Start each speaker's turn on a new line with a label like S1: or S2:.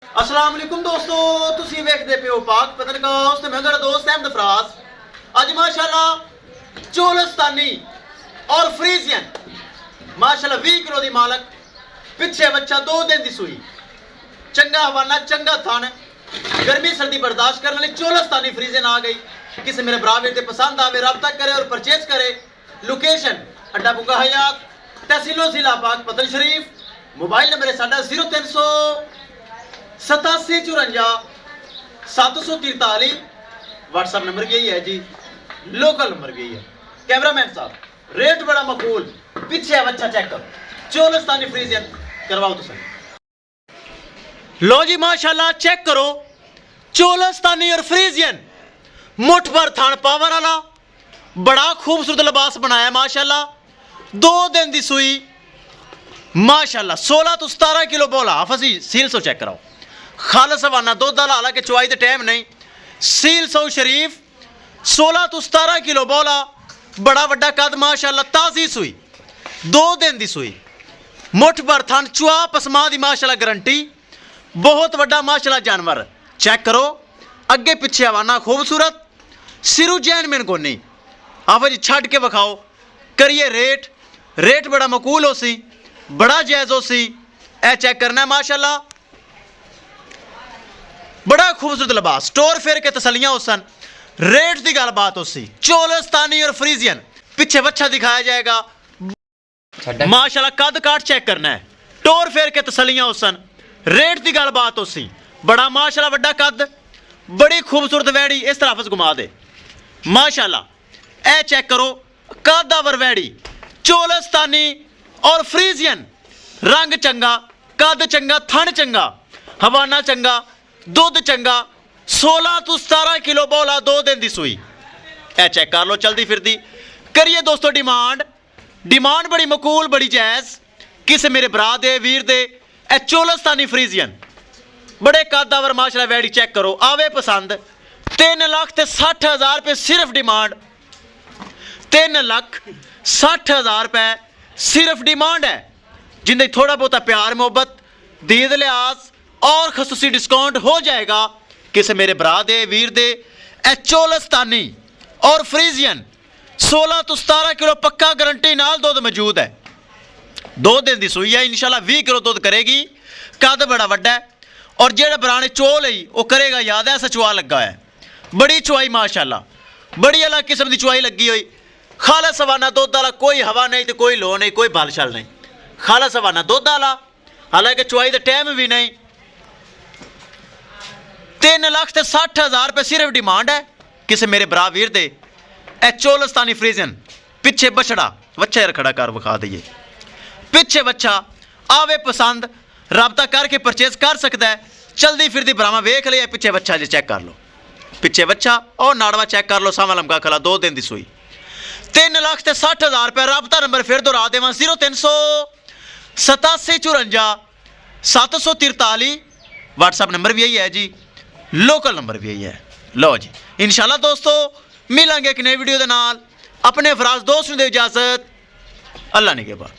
S1: अस्सलाम वालेकुम दोस्तों, तुसी वेखदे पे हो पाक पतनकास्ट ते मैं तेरा दोस्त अहमद फराज। अज माशाल्लाह चोलस्तानी और फ्रीजियन माशाल्लाह 20 किलो दी मालक, पिछे बच्चा 2 दिन दी सूई, चंगा हवाना चंगा थन, गर्मी सर्दी बर्दाश्त करने वाली चोलस्तानी फ्रीजियन आ गई। किसी मेरे बराबर ते पसंद आवे रब्ता करे और परचेज करे। लोकेशन अड्डा बुगा हयात, तहसीलो जिला पाक पतन शरीफ। मोबाइल नंबर है साडा 038754 व्हाट्सएप नंबर भी यही है जी, लोकल नंबर भी यही है। कैमरामैन साहब रेट बड़ा मकबूल, पीछे बच्चा चेक करो, चोलस्तानी फ्रीजियन करवाओ तो सही। लो जी माशाल्लाह चेक करो, चोलस्तानी और फ्रीजियन मुठ भर थान पावर वाला, बड़ा खूबसूरत लिबास बनाया माशाल्लाह। 2 दिन दी सुई माशाल्लाह, 16 तो 17 किलो बोला फसी सील सो चेक कराओ। खालस हवाना दुध वाला, हालांकि चुवाई तो टाइम नहीं। सील सौ शरीफ 16 तो 17 किलो बोला, बड़ा वड्डा कद माशाल्लाह, ताजी सुई 2 दिन दी सुई, मुठ भर थन, चुआ पसमा दी माशाल्लाह गारंटी, बहुत वड्डा माशाल्लाह जानवर। चेक करो अगे पिछे हवाना खूबसूरत, सिरू जैन मैन को नहीं आप जी छड़ के विखाओ। करिए रेट बड़ा मकूल हो सी, बड़ा जायज़ हो सी। ए चेक करना है माशाल्लाह, बड़ा खूबसूरत लिबास, स्टोर फेर के तसलियां हो सन। रेट की गल बात हो सी, चोलस्तानी और फ्रीजियन पिछे बच्चा दिखाया जाएगा माशाल्लाह। कद काट चेक करना है, टोर फेर के तसलियां हो सन। रेट की गल बात हो सी, बड़ा माशाल्लाह वड्डा कद, बड़ी खूबसूरत वैड़ी। इस तरफ घुमा दे माशाल्लाह, ए चेक करो कदावर वैड़ी, चोलस्तानी और फ्रीजियन, रंग चंगा, कद चंगा, थन चंगा, हवाना चंगा, दुध चंगा, 16 तो 17 किलो बोला, 2 दिन दी सुई। ए चेक कर लो चलती फिरती। करिए दोस्तों डिमांड बड़ी मकूल, बड़ी जायज़। किस मेरे भरा दे वीर दे ए चोलस्तानी फ्रीजियन बड़े कदावर माशाल्लाह वैड़ी चेक करो, आवे पसंद। 3,60,000 रुपये सिर्फ डिमांड, 3,60,000 रुपये सिर्फ डिमांड है। जिंदे थोड़ा बहुता प्यार मोहब्बत दीद लिहाज और खसूसी डिस्काउंट हो जाएगा। किस मेरे भरा दे वीर दे ए चोलस्तानी और फ्रीजियन 16 तो 17 किलो पक्का गारंटी नाल दुध मौजूद है। 2 दिन की सुई है, इंशाल्लाह 20 किलो दुध करेगी। कद बड़ा वड्डा है और जेड़ा बराने चोल है वो करेगा याद है, ऐसा चुआ लगा है, बड़ी चुआई माशाल्लाह, बड़ी अलग किस्म की चुआई लगी हुई। खालस हवाना दुध वाला, कोई हवा नहीं तो कोई लो नहीं, कोई बल छल नहीं, खालस हवाना दुध वाला, हालांकि चुआई का टाइम भी नहीं। 3,60,000 रुपये सिर्फ डिमांड है। किसी मेरे भरा वीर दे ए चोलस्तानी फ्रीजियन पिछे बछड़ा बच्चा खड़ा कर विखा दईए, पिछे बच्चा आवे पसंद, रब्ता करके परचेज कर सकता है। चलती फिरती भरावा वेख लिया, पिछे बच्चा जी चेक कर लो, पिछे बच्चा और नाड़वा चेक कर लो, सावा लमका खला, 2 दिन की सुई। 3,60,000 रुपये। रब्ता नंबर फिर दोहरा देव 038754 743, व्हाट्सएप नंबर भी यही है जी, लोकल नंबर भी यही है। लो जी इंशाल्लाह दोस्तों मिलेंगे एक नई वीडियो के नाल। अपने फराज दोस्त ने दे इजाजत, अल्लाह ने के बाद।